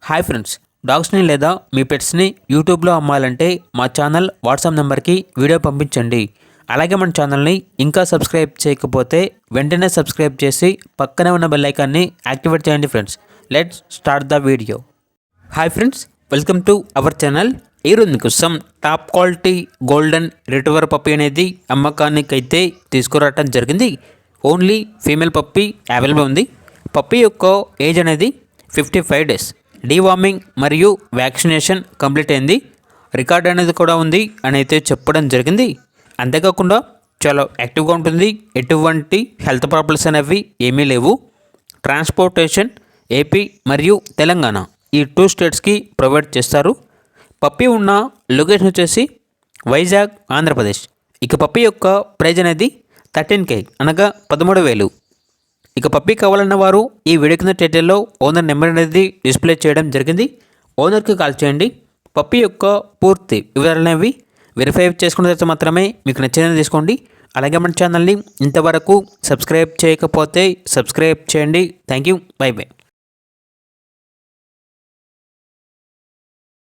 Hi friends, డాగ్స్ని లేదా మీ పెట్స్ని యూట్యూబ్లో అమ్మాలంటే మా ఛానల్ వాట్సాప్ నెంబర్కి వీడియో పంపించండి. అలాగే మన ఛానల్ని ఇంకా సబ్స్క్రైబ్ చేయకపోతే వెంటనే సబ్స్క్రైబ్ చేసి పక్కనే ఉన్న బెల్ ఐకాన్ని యాక్టివేట్ చేయండి friends. Let's start the video. Hi friends, welcome to our channel. ఈరోజు మీకోసం top quality golden retriever puppy అనేది అమ్మకానికి అయితే తీసుకురావడం జరిగింది. ఓన్లీ ఫీమేల్ పప్పీ అవైలబుల్ ఉంది. పప్పీ యొక్క ఏజ్ అనేది 55 డేస్. డీవార్మింగ్ మరియు వ్యాక్సినేషన్ కంప్లీట్ అయింది. రికార్డ్ అనేది కూడా ఉంది అని అయితే చెప్పడం జరిగింది. అంతేకాకుండా చాలా యాక్టివ్గా ఉంటుంది. ఎటువంటి హెల్త్ ప్రాబ్లమ్స్ అనేవి ఏమీ లేవు. ట్రాన్స్పోర్టేషన్ ఏపీ మరియు తెలంగాణ ఈ 2 స్టేట్స్కి ప్రొవైడ్ చేస్తారు. పప్పీ ఉన్న లొకేషన్ వచ్చేసి వైజాగ్, ఆంధ్రప్రదేశ్. ఇక పప్పీ యొక్క ప్రైజ్ అనేది 13K అనగా 13,000. ఇక పప్పీ కావాలన్న వారు ఈ వీడియో కింద టైటిల్లో ఓనర్ నెంబర్ అనేది డిస్ప్లే చేయడం జరిగింది. ఓనర్కి కాల్ చేయండి. పప్పీ యొక్క పూర్తి వివరాలనేవి వెరిఫై చేసుకున్న తర్వాత మాత్రమే మీకు నచ్చినది తీసుకోండి. అలాగే మన ఛానల్ని ఇంతవరకు సబ్స్క్రైబ్ చేయకపోతే సబ్స్క్రైబ్ చేయండి. Thank you. By by.